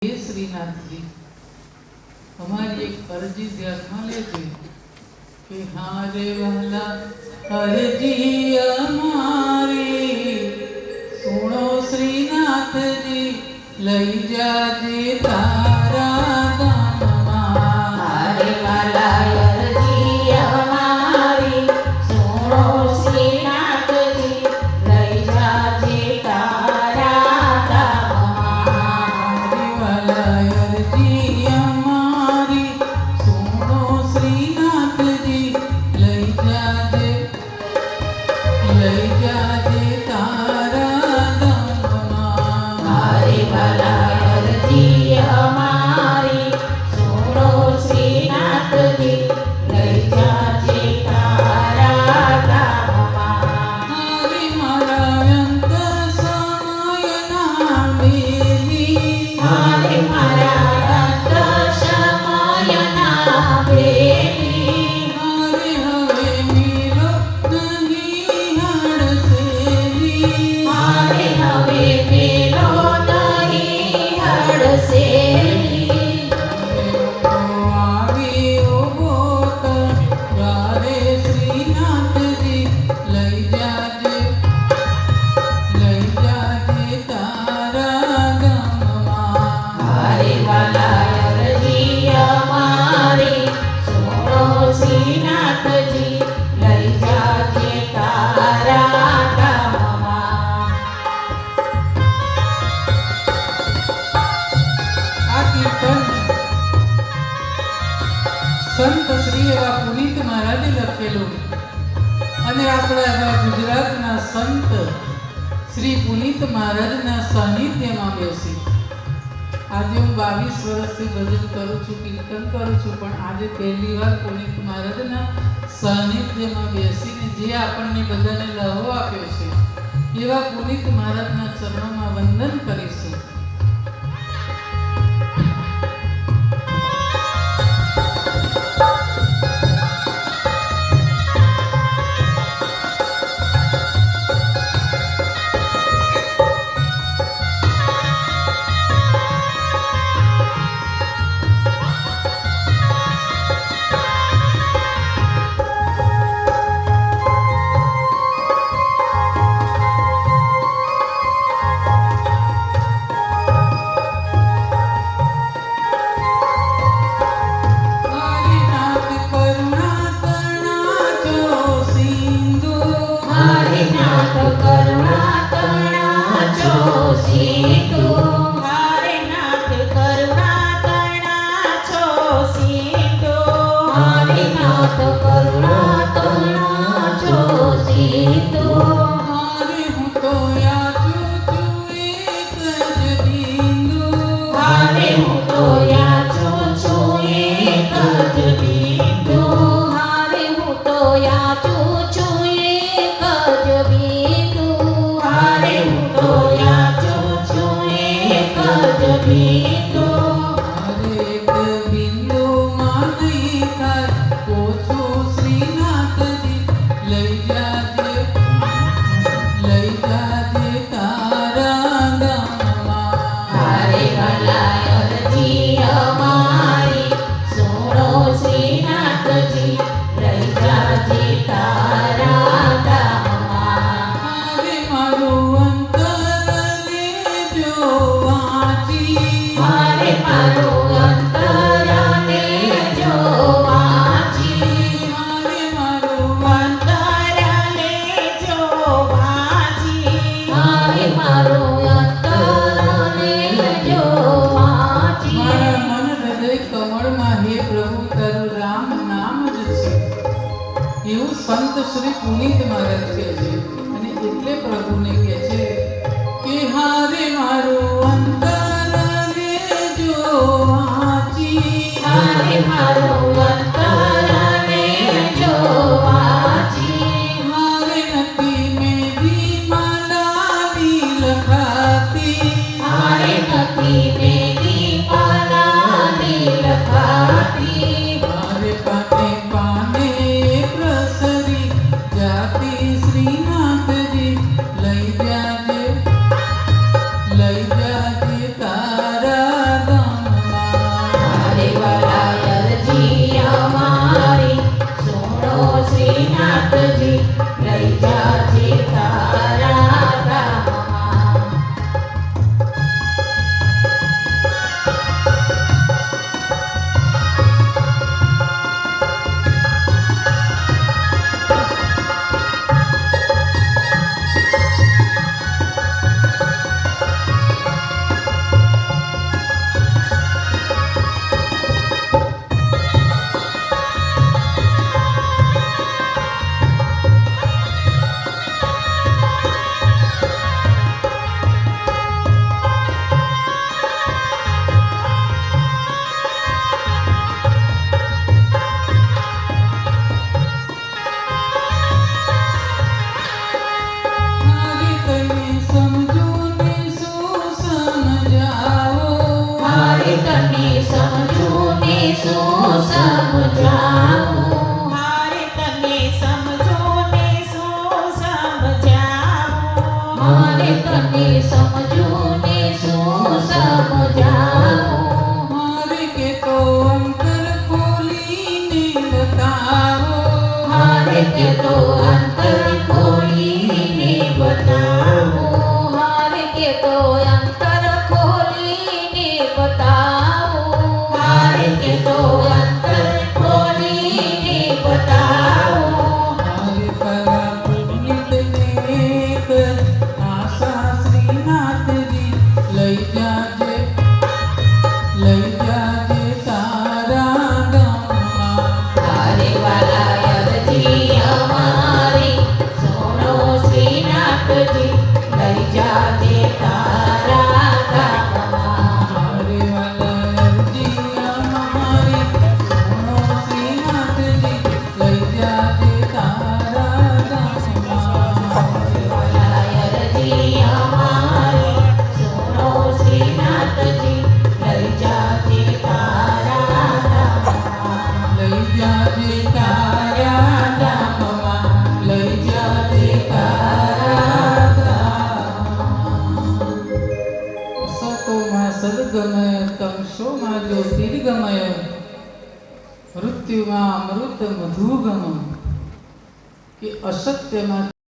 हे श्रीनाथ जी, हमारी एक अर्जी ध्यान में लेते कि हारे वाला अर्जी हमारी सुनो श्रीनाथ जी, लई जाजे तारा गाममा। हारे वाला अर्जी हमारी सुनो श्रीनाथ जी, लई जाजे तारा गाममा। हारे वाला अर्जी हमारी सुनो श्रीनाथ जी, लई जाजे तारा गाममा। हारे वाला अर्जी हमारी सुनो श्रीनाथ जी, लई जाजे तारा गाममा। हारे मारा अंत समय नामेली, हारे मारा अंत समय नामेली। हारे हवे मिलो नहीं हड़सेली। हारे हवे मेलो नहीं हड़सेली। आवी ओ बोत गारे श्रीनाथ जी, लई जाजे तारा गाममा। हारे वाला अर्जी हमारी सुनो श्रीनाथ जी, लई जाजे तारा गाममा। આ કીર્તન સંત શ્રી એવા પુનિત મહારાજે લખેલું અને આપણા એવા ગુજરાતના સંત શ્રી પુનિત મહારાજના સાનિધ્યમાં બેસી આજે હું 22 વર્ષથી ભજન કરું છું, કીર્તન કરું છું, પણ આજે પહેલી વાર પુનિત મહારાજના સાનિધ્યમાં બેસીને જે આપણને બધાને લહો આપ્યો છે એવા પુનિત મહારાજના ચરણોમાં વંદન કરીશું. हरिनाथ करुणा तणाचो सिंधु, हारे नाथ करुणा तणाचो सिंधु। हारे नाथ करुणा तणाचो सिंधु। हारे नाथ करुणा तणाचो सिंधु। हारे हूँ तो याचू चू एक ज बिंदु। हारे हूँ तो याचू छू एक ज बिंदु। हारे हूँ तो याचू छू एक ज बिंदु। हारे हूँ तो याचू छू एक ज बिंदु। हारे एक बिंदु मां नहीं थाय ओछो श्रीनाथ जी, लई जाजे तारा गाममा। हारे वाला अर्जी हमारी सुनो श्रीनाथ जी, लई जाजे तारा गाममा। हारे मारो अंतर लेजो वाची, हारे मारो अंतर लेजो वाची। हारे मारो अंतर लेजो वाची। हारे मारो अंतर लेजो वाची। मारा मन हृदय कमळમાં હે પ્રભુ તારું રામ નામ જ છે એવું સંત શ્રી પુનિત મહારાજ કહે છે. અને એટલે પ્રભુને કહે છે કે હારે મારું અંતર લેજો વાંચી. हारे मारो अंतर लेजो वाची। हारे नथी मेरी मालानी लखाती, हारे नथी मेरी मालानी लखाती। हारे पाने पाने प्रसरी जाती श्रीनाथ जी, મારે તને સમજવું ને શું સમજાવું મારે તને સમજો ને શું સમજાવું મારે તને સમજવું ને શું સમજાવું મારે કે તો અંતર ખોલીને બતાવો મારે કે તો અંતર ખોલીને બતાવો મારે કે તો અંતર ખોલીને બતાવો મારે કે તો અંતર ખોલીને બતાવો મારે તારા પુનિતને એક આશા શ્રીનાથજી લઈ જાજે તારા ગામમાં તારે વાલા અરજી અમારી સોનો શ્રીનાથજી લઈ જાજે તારા ગામમાં મારે વાલા અરજી અમારી સોનો શ્રીનાથજી લઈ જાજે તારા ગામમાં વાલા અરજી અમારી સોનો શ્રીનાથજી લઈ જાજે તારા ગામમાં લઈ જાજે તારા ગામમાં લઈ જાજે તારા ગામમાં સતોમાં સદગમય તમસોમાં જ્યોતિર્ગમય મૃત્યુમાં અમૃત મધુગમ કે અસત્યમાં